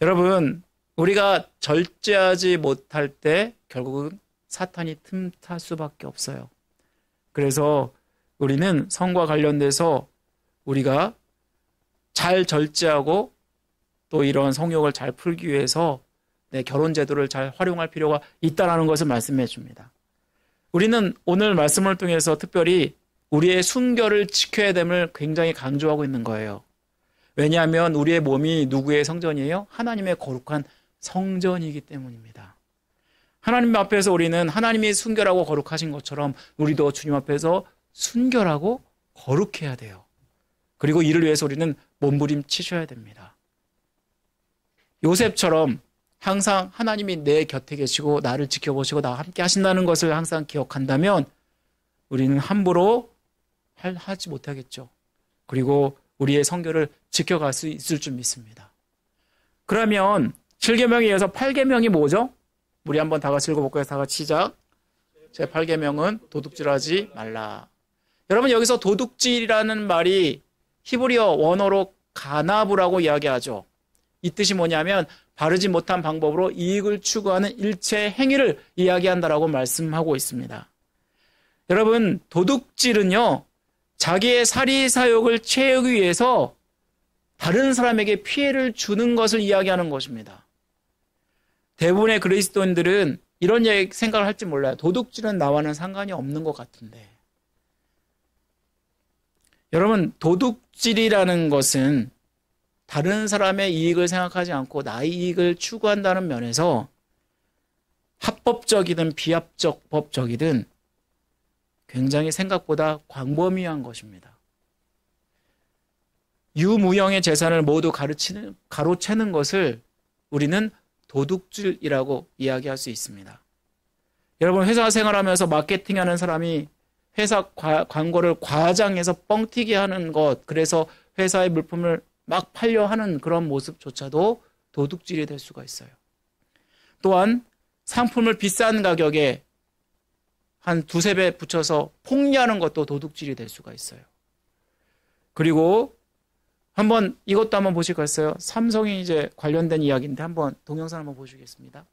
여러분, 우리가 절제하지 못할 때 결국은 사탄이 틈탈 수밖에 없어요. 그래서 우리는 성과 관련돼서 우리가 잘 절제하고 또 이런 성욕을 잘 풀기 위해서 결혼 제도를 잘 활용할 필요가 있다는 것을 말씀해 줍니다. 우리는 오늘 말씀을 통해서 특별히 우리의 순결을 지켜야 됨을 굉장히 강조하고 있는 거예요. 왜냐하면 우리의 몸이 누구의 성전이에요? 하나님의 거룩한 성전이기 때문입니다. 하나님 앞에서 우리는 하나님이 순결하고 거룩하신 것처럼 우리도 주님 앞에서 순결하고 거룩해야 돼요. 그리고 이를 위해서 우리는 몸부림치셔야 됩니다. 요셉처럼 항상 하나님이 내 곁에 계시고 나를 지켜보시고 나와 함께 하신다는 것을 항상 기억한다면 우리는 함부로 하지 못하겠죠. 그리고 우리의 성결을 지켜갈 수 있을 줄 믿습니다. 그러면 7계명에 이어서 8계명이 뭐죠? 우리 한번 다 같이 읽어볼까요? 다 같이 시작. 제 8계명은 도둑질하지 말라. 여러분, 여기서 도둑질이라는 말이 히브리어 원어로 가나브라고 이야기하죠. 이 뜻이 뭐냐면 바르지 못한 방법으로 이익을 추구하는 일체 행위를 이야기한다라고 말씀하고 있습니다. 여러분, 도둑질은요, 자기의 사리사욕을 채우기 위해서 다른 사람에게 피해를 주는 것을 이야기하는 것입니다. 대부분의 그리스도인들은 이런 생각을 할지 몰라요. 도둑질은 나와는 상관이 없는 것 같은데. 여러분, 도둑질이라는 것은 다른 사람의 이익을 생각하지 않고 나의 이익을 추구한다는 면에서 합법적이든 비합법적이든 굉장히 생각보다 광범위한 것입니다. 유무형의 재산을 모두 가로채는 것을 우리는 도둑질이라고 이야기할 수 있습니다. 여러분, 회사 생활하면서 마케팅하는 사람이 회사 광고를 과장해서 뻥튀기 하는 것, 그래서 회사의 물품을 막 팔려 하는 그런 모습조차도 도둑질이 될 수가 있어요. 또한 상품을 비싼 가격에 한 두세 배 붙여서 폭리하는 것도 도둑질이 될 수가 있어요. 그리고 이것도 한번 보시겠어요? 삼성이 이제 관련된 이야기인데 한번 동영상 한번 보시겠습니다.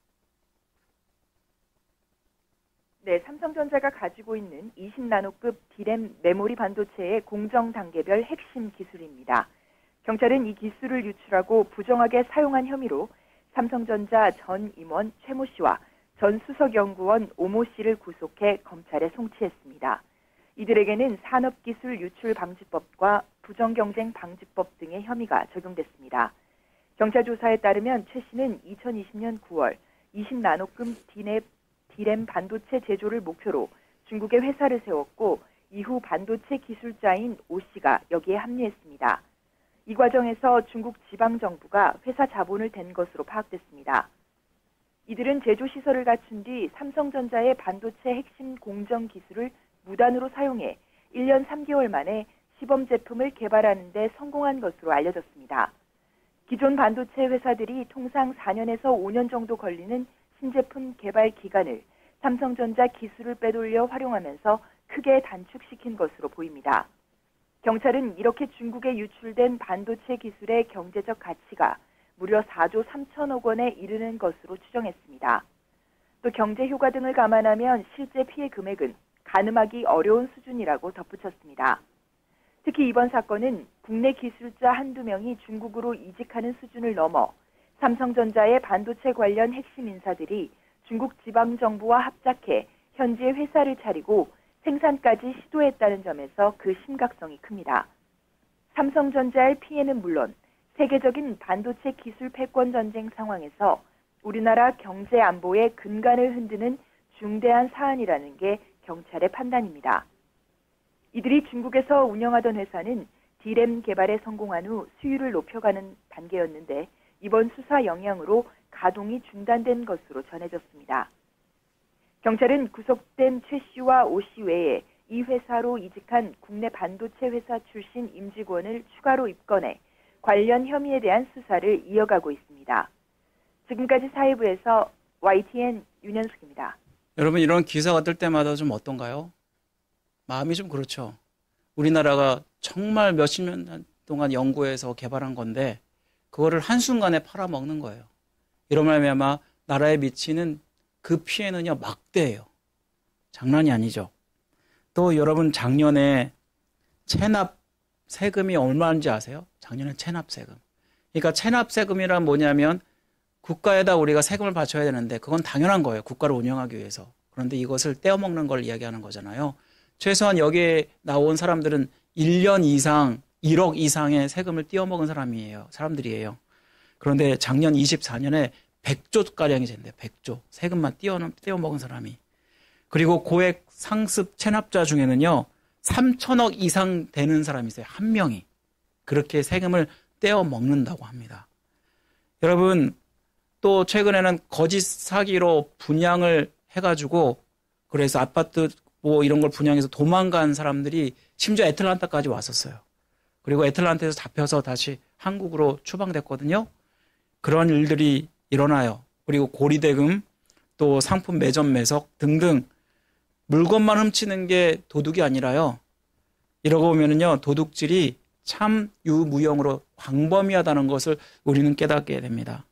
네, 삼성전자가 가지고 있는 20나노급 D램 메모리 반도체의 공정 단계별 핵심 기술입니다. 경찰은 이 기술을 유출하고 부정하게 사용한 혐의로 삼성전자 전 임원 최모 씨와 전 수석연구원 오모 씨를 구속해 검찰에 송치했습니다. 이들에게는 산업기술유출방지법과 부정경쟁방지법 등의 혐의가 적용됐습니다. 경찰 조사에 따르면 최 씨는 2020년 9월 20나노급 디램 반도체 제조를 목표로 중국에 회사를 세웠고 이후 반도체 기술자인 오 씨가 여기에 합류했습니다. 이 과정에서 중국 지방정부가 회사 자본을 댄 것으로 파악됐습니다. 이들은 제조시설을 갖춘 뒤 삼성전자의 반도체 핵심 공정 기술을 무단으로 사용해 1년 3개월 만에 시범 제품을 개발하는 데 성공한 것으로 알려졌습니다. 기존 반도체 회사들이 통상 4년에서 5년 정도 걸리는 신제품 개발 기간을 삼성전자 기술을 빼돌려 활용하면서 크게 단축시킨 것으로 보입니다. 경찰은 이렇게 중국에 유출된 반도체 기술의 경제적 가치가 무려 4조 3천억 원에 이르는 것으로 추정했습니다. 또 경제 효과 등을 감안하면 실제 피해 금액은 가늠하기 어려운 수준이라고 덧붙였습니다. 특히 이번 사건은 국내 기술자 한두 명이 중국으로 이직하는 수준을 넘어 삼성전자의 반도체 관련 핵심 인사들이 중국 지방정부와 합작해 현지에 회사를 차리고 생산까지 시도했다는 점에서 그 심각성이 큽니다. 삼성전자의 피해는 물론 세계적인 반도체 기술 패권 전쟁 상황에서 우리나라 경제 안보의 근간을 흔드는 중대한 사안이라는 게 경찰의 판단입니다. 이들이 중국에서 운영하던 회사는 디램 개발에 성공한 후 수율을 높여가는 단계였는데 이번 수사 영향으로 가동이 중단된 것으로 전해졌습니다. 경찰은 구속된 최 씨와 오 씨 외에 이 회사로 이직한 국내 반도체 회사 출신 임직원을 추가로 입건해 관련 혐의에 대한 수사를 이어가고 있습니다. 지금까지 사회부에서 YTN 윤현숙입니다. 여러분, 이런 기사가 뜰 때마다 좀 어떤가요? 마음이 좀 그렇죠. 우리나라가 정말 몇십 년 동안 연구해서 개발한 건데 그거를 한순간에 팔아먹는 거예요. 이러면 아마 나라에 미치는 그 피해는요, 막대예요. 장난이 아니죠. 또 여러분, 작년에 체납 세금이 얼마인지 아세요? 작년에 체납 세금. 그러니까 체납 세금이란 뭐냐면 국가에다 우리가 세금을 바쳐야 되는데 그건 당연한 거예요. 국가를 운영하기 위해서. 그런데 이것을 떼어먹는 걸 이야기하는 거잖아요. 최소한 여기에 나온 사람들은 1년 이상 1억 이상의 세금을 떼어먹은 사람들이에요. 그런데 작년 24년에 100조가량이 된대요. 100조. 세금만 떼어먹은 사람이. 그리고 고액 상습 체납자 중에는요. 3천억 이상 되는 사람이 있어요. 한 명이. 그렇게 세금을 떼어먹는다고 합니다. 여러분, 또 최근에는 거짓 사기로 분양을 해가지고 그래서 아파트 뭐 이런 걸 분양해서 도망간 사람들이 심지어 애틀란타까지 왔었어요. 그리고 애틀란타에서 잡혀서 다시 한국으로 추방됐거든요. 그런 일들이 일어나요. 그리고 고리대금, 또 상품 매점 매석 등등 물건만 훔치는 게 도둑이 아니라요. 이러고 보면은요, 도둑질이 참 유무형으로 광범위하다는 것을 우리는 깨닫게 됩니다.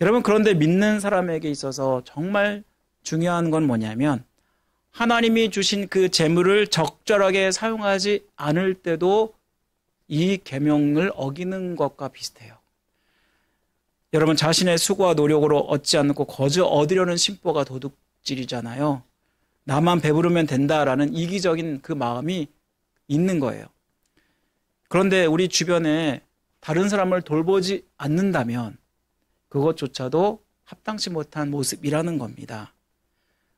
여러분, 그런데 믿는 사람에게 있어서 정말 중요한 건 뭐냐면 하나님이 주신 그 재물을 적절하게 사용하지 않을 때도 이 계명을 어기는 것과 비슷해요. 여러분, 자신의 수고와 노력으로 얻지 않고 거저 얻으려는 심보가 도둑질이잖아요. 나만 배부르면 된다라는 이기적인 그 마음이 있는 거예요. 그런데 우리 주변에 다른 사람을 돌보지 않는다면 그것조차도 합당치 못한 모습이라는 겁니다.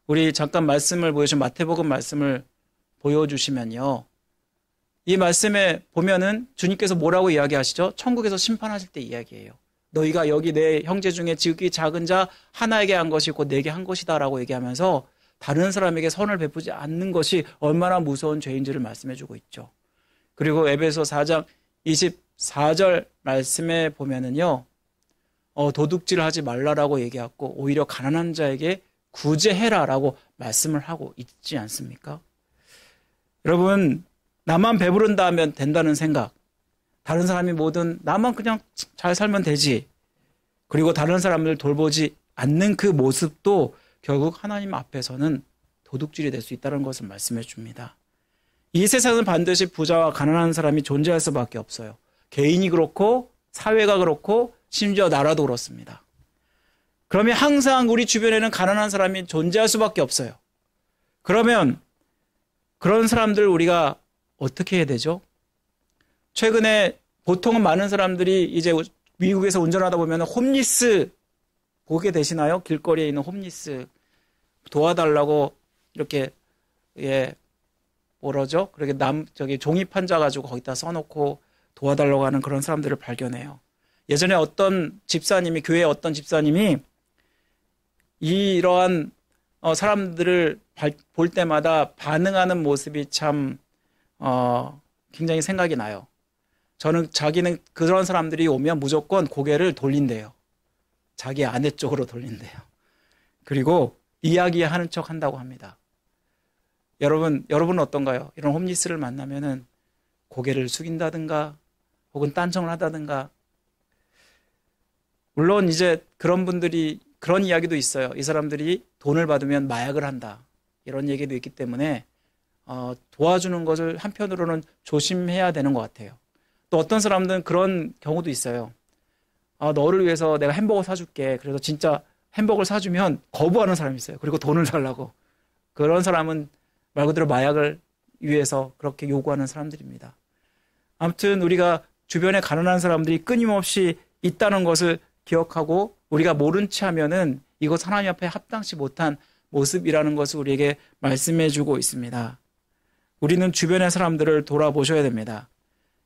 우리 잠깐 말씀을 보여주신 마태복음 말씀을 보여주시면요. 이 말씀에 보면은 주님께서 뭐라고 이야기하시죠? 천국에서 심판하실 때 이야기해요. 너희가 여기 내 형제 중에 지극히 작은 자 하나에게 한 것이 곧 내게 한 것이다 라고 얘기하면서 다른 사람에게 선을 베푸지 않는 것이 얼마나 무서운 죄인지를 말씀해주고 있죠. 그리고 에베소 4장 24절 말씀에 보면은요. 도둑질을 하지 말라라고 얘기하고 오히려 가난한 자에게 구제해라라고 말씀을 하고 있지 않습니까? 여러분, 나만 배부른다 하면 된다는 생각, 다른 사람이 뭐든 나만 그냥 잘 살면 되지, 그리고 다른 사람을 돌보지 않는 그 모습도 결국 하나님 앞에서는 도둑질이 될 수 있다는 것을 말씀해 줍니다. 이 세상은 반드시 부자와 가난한 사람이 존재할 수밖에 없어요. 개인이 그렇고 사회가 그렇고 심지어 나라도 그렇습니다. 그러면 항상 우리 주변에는 가난한 사람이 존재할 수밖에 없어요. 그러면 그런 사람들 우리가 어떻게 해야 되죠? 최근에 보통은 많은 사람들이 이제 미국에서 운전하다 보면 홈리스 보게 되시나요? 길거리에 있는 홈리스 도와달라고 이렇게 뭐라죠? 그렇게 종이 판자 가지고 거기다 써놓고 도와달라고 하는 그런 사람들을 발견해요. 예전에 어떤 집사님이 교회 어떤 집사님이 이러한 사람들을 볼 때마다 반응하는 모습이 참 굉장히 생각이 나요. 자기는 그런 사람들이 오면 무조건 고개를 돌린대요. 자기 아내 쪽으로 돌린대요. 그리고 이야기하는 척 한다고 합니다. 여러분은 어떤가요? 이런 홈리스를 만나면은 고개를 숙인다든가 혹은 딴청을 하다든가. 물론 이제 그런 분들이 그런 이야기도 있어요. 이 사람들이 돈을 받으면 마약을 한다. 이런 얘기도 있기 때문에 도와주는 것을 한편으로는 조심해야 되는 것 같아요. 또 어떤 사람들은 그런 경우도 있어요. 너를 위해서 내가 햄버거 사줄게. 그래서 진짜 햄버거를 사주면 거부하는 사람이 있어요. 그리고 돈을 달라고. 그런 사람은 말 그대로 마약을 위해서 그렇게 요구하는 사람들입니다. 아무튼 우리가 주변에 가난한 사람들이 끊임없이 있다는 것을 기억하고 우리가 모른 채 하면은 이것 하나님 앞에 합당치 못한 모습이라는 것을 우리에게 말씀해 주고 있습니다. 우리는 주변의 사람들을 돌아보셔야 됩니다.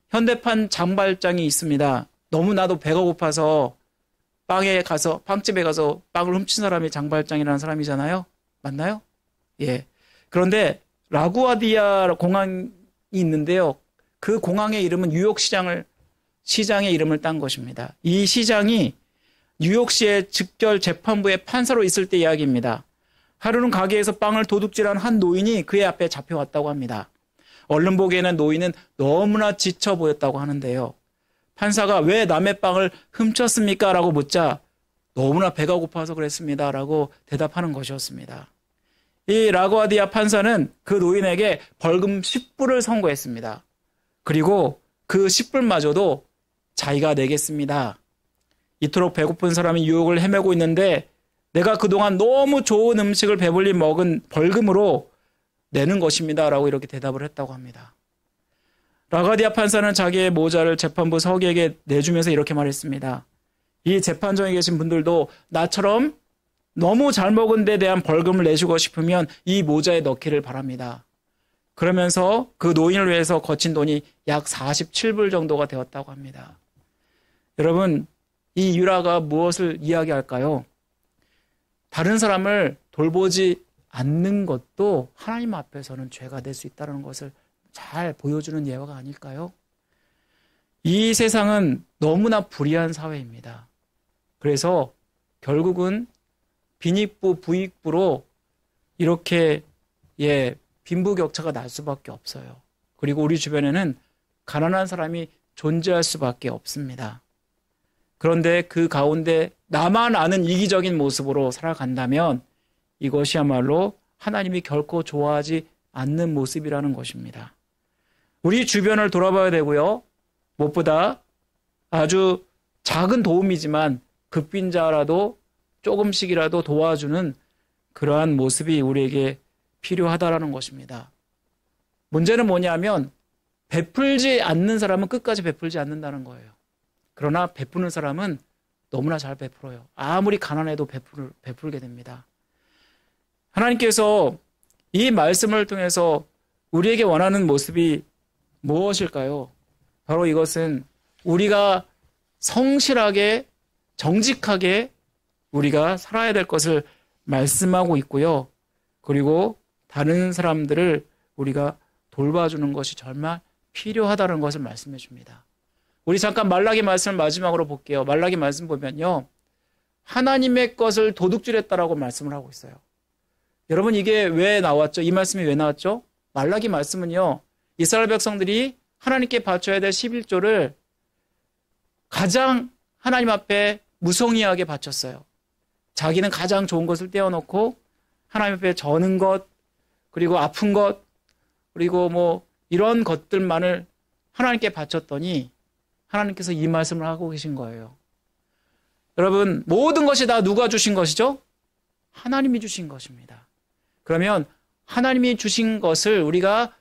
현대판 장발장이 있습니다. 너무나도 배가 고파서 빵집에 가서 빵을 훔친 사람이 장발장이라는 사람이잖아요. 맞나요? 예. 그런데 라구아디아 공항이 있는데요. 그 공항의 이름은 뉴욕시장의 이름을 딴 것입니다. 이 시장이 뉴욕시의 즉결 재판부의 판사로 있을 때 이야기입니다. 하루는 가게에서 빵을 도둑질한 한 노인이 그의 앞에 잡혀왔다고 합니다. 얼른 보기에는 노인은 너무나 지쳐 보였다고 하는데요. 판사가 왜 남의 빵을 훔쳤습니까? 라고 묻자 너무나 배가 고파서 그랬습니다. 라고 대답하는 것이었습니다. 이 라구아디아 판사는 그 노인에게 벌금 10불을 선고했습니다. 그리고 그 10불마저도 자기가 내겠습니다. 이토록 배고픈 사람이 유혹을 헤매고 있는데 내가 그동안 너무 좋은 음식을 배불리 먹은 벌금으로 내는 것입니다. 라고 이렇게 대답을 했다고 합니다. 라가디아 판사는 자기의 모자를 재판부 서기에게 내주면서 이렇게 말했습니다. 이 재판정에 계신 분들도 나처럼 너무 잘 먹은 데 대한 벌금을 내주고 싶으면 이 모자에 넣기를 바랍니다. 그러면서 그 노인을 위해서 거친 돈이 약 47불 정도가 되었다고 합니다. 여러분, 이 유라가 무엇을 이야기할까요? 다른 사람을 돌보지 않는 것도 하나님 앞에서는 죄가 될 수 있다는 것을 잘 보여주는 예화가 아닐까요? 이 세상은 너무나 불의한 사회입니다. 그래서 결국은 빈익부 부익부로 이렇게 빈부격차가 날 수밖에 없어요. 그리고 우리 주변에는 가난한 사람이 존재할 수밖에 없습니다. 그런데 그 가운데 나만 아는 이기적인 모습으로 살아간다면 이것이야말로 하나님이 결코 좋아하지 않는 모습이라는 것입니다. 우리 주변을 돌아봐야 되고요. 무엇보다 아주 작은 도움이지만 극빈자라도 조금씩이라도 도와주는 그러한 모습이 우리에게 필요하다라는 것입니다. 문제는 뭐냐면 베풀지 않는 사람은 끝까지 베풀지 않는다는 거예요. 그러나 베푸는 사람은 너무나 잘 베풀어요. 아무리 가난해도 베풀게 됩니다. 하나님께서 이 말씀을 통해서 우리에게 원하는 모습이 무엇일까요? 바로 이것은 우리가 성실하게 정직하게 우리가 살아야 될 것을 말씀하고 있고요. 그리고 다른 사람들을 우리가 돌봐주는 것이 정말 필요하다는 것을 말씀해 줍니다. 우리 잠깐 말라기 말씀을 마지막으로 볼게요. 말라기 말씀 보면요. 하나님의 것을 도둑질했다라고 말씀을 하고 있어요. 여러분 이게 왜 나왔죠? 이 말씀이 왜 나왔죠? 말라기 말씀은요. 이스라엘 백성들이 하나님께 바쳐야 될 11조를 가장 하나님 앞에 무성의하게 바쳤어요. 자기는 가장 좋은 것을 떼어놓고 하나님 앞에 저는 것, 그리고 아픈 것, 그리고 뭐 이런 것들만을 하나님께 바쳤더니 하나님께서 이 말씀을 하고 계신 거예요. 여러분 모든 것이 다 누가 주신 것이죠? 하나님이 주신 것입니다. 그러면 하나님이 주신 것을 우리가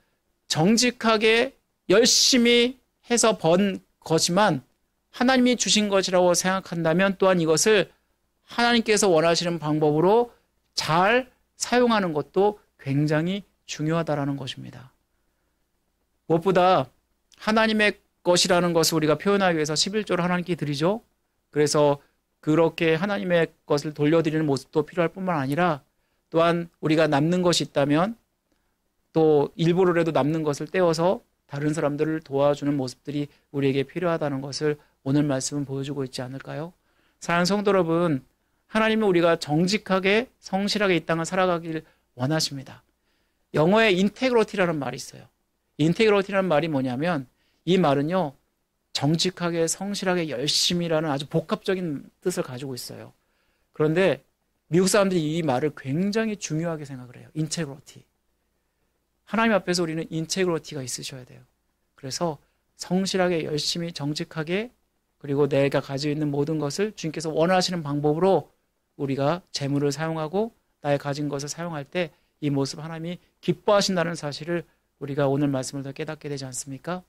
정직하게 열심히 해서 번 것이지만 하나님이 주신 것이라고 생각한다면 또한 이것을 하나님께서 원하시는 방법으로 잘 사용하는 것도 굉장히 중요하다라는 것입니다. 무엇보다 하나님의 것이라는 것을 우리가 표현하기 위해서 11조를 하나님께 드리죠. 그래서 그렇게 하나님의 것을 돌려드리는 모습도 필요할 뿐만 아니라 또한 우리가 남는 것이 있다면 또 일부러라도 남는 것을 떼어서 다른 사람들을 도와주는 모습들이 우리에게 필요하다는 것을 오늘 말씀은 보여주고 있지 않을까요? 사랑하는 성도 여러분, 하나님은 우리가 정직하게 성실하게 이 땅을 살아가길 원하십니다. 영어에 인테그리티라는 말이 있어요. 인테그리티라는 말이 뭐냐면 이 말은요, 정직하게 성실하게 열심히라는 아주 복합적인 뜻을 가지고 있어요. 그런데 미국 사람들이 이 말을 굉장히 중요하게 생각을 해요. 인테그리티. 하나님 앞에서 우리는 인테그리티가 있으셔야 돼요. 그래서 성실하게 열심히 정직하게 그리고 내가 가지고 있는 모든 것을 주님께서 원하시는 방법으로 우리가 재물을 사용하고 나의 가진 것을 사용할 때 이 모습 하나님이 기뻐하신다는 사실을 우리가 오늘 말씀을 더 깨닫게 되지 않습니까?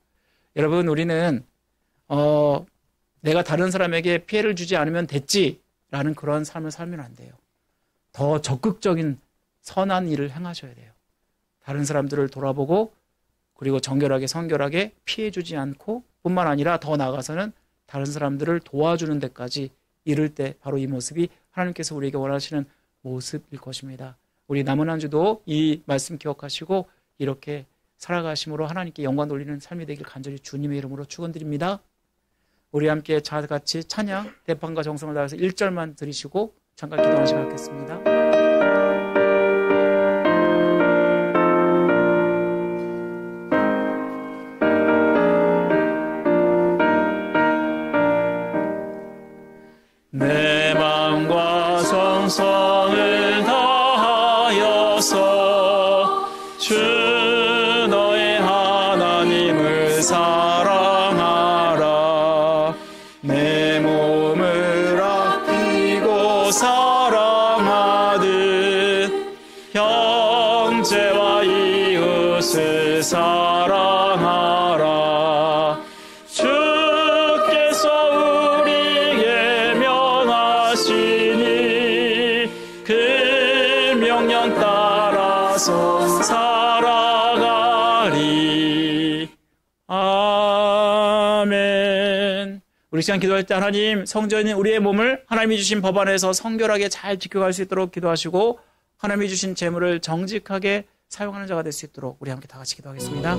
여러분, 우리는 내가 다른 사람에게 피해를 주지 않으면 됐지라는 그런 삶을 살면 안 돼요. 더 적극적인 선한 일을 행하셔야 돼요. 다른 사람들을 돌아보고 그리고 정결하게 성결하게 피해 주지 않고 뿐만 아니라 더 나아가서는 다른 사람들을 도와주는 데까지 이를 때 바로 이 모습이 하나님께서 우리에게 원하시는 모습일 것입니다. 우리 남은 한 주도 이 말씀 기억하시고 이렇게 살아가심으로 하나님께 영광 돌리는 삶이 되길 간절히 주님의 이름으로 축원드립니다. 우리 함께 같이 찬양 대판과 정성을 다해서 1절만 드리시고 잠깐 기도하시고 하겠습니다. 내 마음과 정성을 다하여서 주 너의 하나님을 사랑하라. 내 몸을 아끼고 사랑하듯 형제와 이웃을 사랑하라. 주께서 우리에게 명하시니 그 명령 따라서 살아가리. 아멘. 우리 시간 기도할 때 하나님, 성전인 우리의 몸을 하나님이 주신 법 안에서 성결하게 잘 지켜갈 수 있도록 기도하시고 하나님이 주신 재물을 정직하게 사용하는 자가 될 수 있도록 우리 함께 다 같이 기도하겠습니다.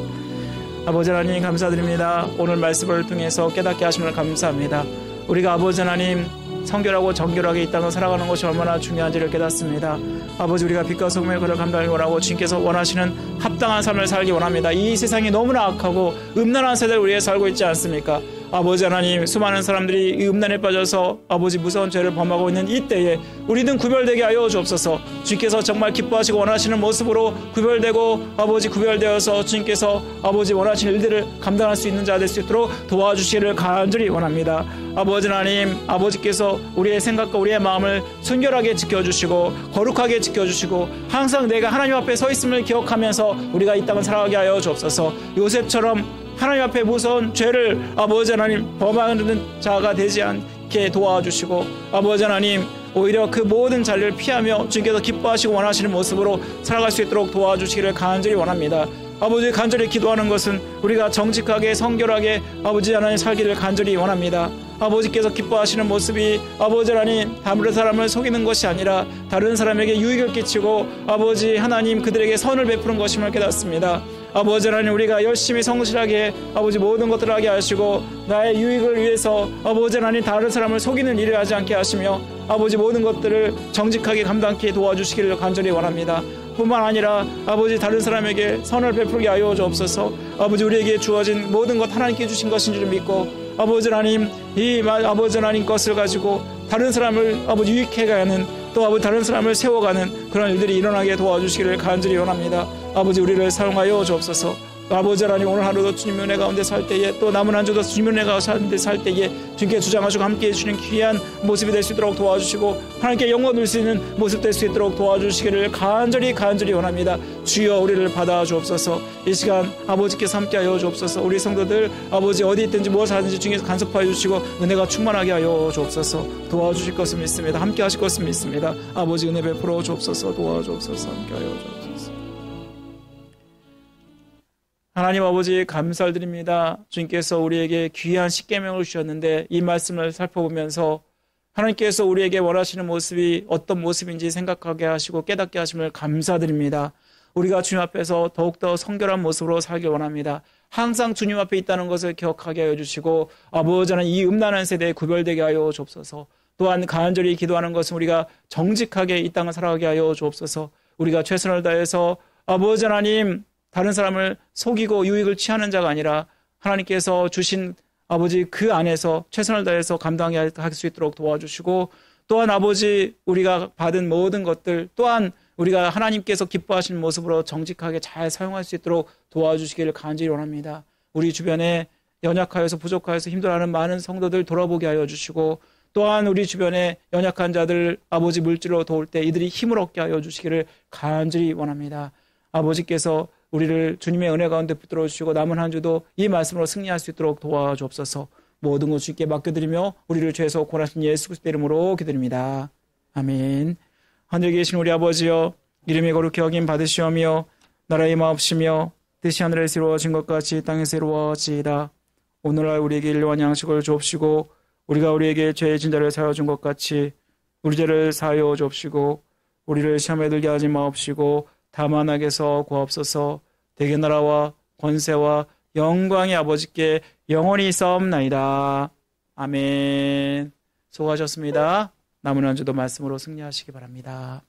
아버지 하나님 감사드립니다. 오늘 말씀을 통해서 깨닫게 하심을 감사합니다. 우리가 아버지 하나님 성결하고 정결하게 이 땅을 살아가는 것이 얼마나 중요한지를 깨닫습니다. 아버지, 우리가 빛과 소금의 그를 감당하기 원하고 주님께서 원하시는 합당한 삶을 살기 원합니다. 이 세상이 너무나 악하고 음란한 세대를 우리에 살고 있지 않습니까? 아버지 하나님, 수많은 사람들이 이 음란에 빠져서 아버지 무서운 죄를 범하고 있는 이때에 우리는 구별되게 하여 주옵소서. 주님께서 정말 기뻐하시고 원하시는 모습으로 구별되고 아버지 구별되어서 주님께서 아버지 원하시는 일들을 감당할 수 있는 자 될 수 있도록 도와주시기를 간절히 원합니다. 아버지 하나님, 아버지께서 우리의 생각과 우리의 마음을 순결하게 지켜주시고 거룩하게 지켜주시고 항상 내가 하나님 앞에 서 있음을 기억하면서 우리가 이 땅을 살아가게 하여 주옵소서. 요셉처럼 하나님 앞에 무서운 죄를 아버지 하나님 범하는 자가 되지 않게 도와주시고 아버지 하나님 오히려 그 모든 잔류를 피하며 주님께서 기뻐하시고 원하시는 모습으로 살아갈 수 있도록 도와주시기를 간절히 원합니다. 아버지, 간절히 기도하는 것은 우리가 정직하게 성결하게 아버지 하나님 살기를 간절히 원합니다. 아버지께서 기뻐하시는 모습이 아버지 하나님 다른 사람을 속이는 것이 아니라 다른 사람에게 유익을 끼치고 아버지 하나님 그들에게 선을 베푸는 것임을 깨닫습니다. 아버지 하나님, 우리가 열심히 성실하게 아버지 모든 것들을 하게 하시고 나의 유익을 위해서 아버지 하나님 다른 사람을 속이는 일을 하지 않게 하시며 아버지 모든 것들을 정직하게 감당케 도와주시기를 간절히 원합니다. 뿐만 아니라 아버지 다른 사람에게 선을 베풀게 하여 주옵소서. 아버지, 우리에게 주어진 모든 것 하나님께 주신 것인 줄 믿고 아버지 하나님, 이 아버지 하나님 것을 가지고 다른 사람을 아버지 유익해가는 또 아버지 다른 사람을 세워가는 그런 일들이 일어나게 도와주시기를 간절히 원합니다. 아버지, 우리를 사용하여 주옵소서. 아버지 하나님, 오늘 하루도 주님의 은혜 가운데 살 때에, 또 남은 한 주도 주님의 은혜 가운데 살 때에 주님께 주장하시고 함께 해주시는 귀한 모습이 될 수 있도록 도와주시고, 하나님께 영광 돌 수 있는 모습 될 수 있도록 도와주시기를 간절히 원합니다. 주여, 우리를 받아 주옵소서. 이 시간 아버지께서 함께하여 주옵소서. 우리 성도들 아버지 어디 있든지 무엇을 하든지 주님께서 간섭하여 주시고 은혜가 충만하게 하여 주옵소서. 도와주실 것을 믿습니다. 함께 하실 것을 믿습니다. 아버지 은혜 베풀어 주옵소서. 도와주옵소서. 함께하여 주옵소서. 하나님 아버지 감사드립니다. 주님께서 우리에게 귀한 십계명을 주셨는데, 이 말씀을 살펴보면서 하나님께서 우리에게 원하시는 모습이 어떤 모습인지 생각하게 하시고 깨닫게 하심을 감사드립니다. 우리가 주님 앞에서 더욱더 성결한 모습으로 살길 원합니다. 항상 주님 앞에 있다는 것을 기억하게 하여 주시고, 아버지 하나님, 이 음란한 세대에 구별되게 하여 주옵소서. 또한 간절히 기도하는 것은 우리가 정직하게 이 땅을 살아가게 하여 주옵소서. 우리가 최선을 다해서 아버지 하나님, 다른 사람을 속이고 유익을 취하는 자가 아니라 하나님께서 주신 아버지 그 안에서 최선을 다해서 감당할 수 있도록 도와주시고, 또한 아버지 우리가 받은 모든 것들 또한 우리가 하나님께서 기뻐하시는 모습으로 정직하게 잘 사용할 수 있도록 도와주시기를 간절히 원합니다. 우리 주변에 연약하여서 부족하여서 힘들어하는 많은 성도들 돌아보게 하여 주시고, 또한 우리 주변에 연약한 자들 아버지 물질로 도울 때 이들이 힘을 얻게 하여 주시기를 간절히 원합니다. 아버지께서 우리를 주님의 은혜 가운데 붙들어 주시고 남은 한 주도 이 말씀으로 승리할 수 있도록 도와주옵소서. 모든 것 주님께 맡겨드리며 우리를 죄에서 구원하신 예수 그리스도의 이름으로 기도드립니다. 아멘. 하늘에 계신 우리 아버지여, 이름이 거룩히 여김 받으시오며 나라의 마옵시며 뜻이 하늘에서 이루어진 것 같이 땅에서 이루어지이다. 오늘날 우리에게 일용할 양식을 주옵시고, 우리가 우리에게 죄의 진자를 사하여 준 것 같이 우리 죄를 사하여 주옵시고, 우리를 시험에 들게 하지 마옵시고 다만 악에서 구하옵소서. 대개 나라와 권세와 영광의 아버지께 영원히 있사옵나이다. 아멘. 수고하셨습니다. 남은 한 주도 말씀으로 승리하시기 바랍니다.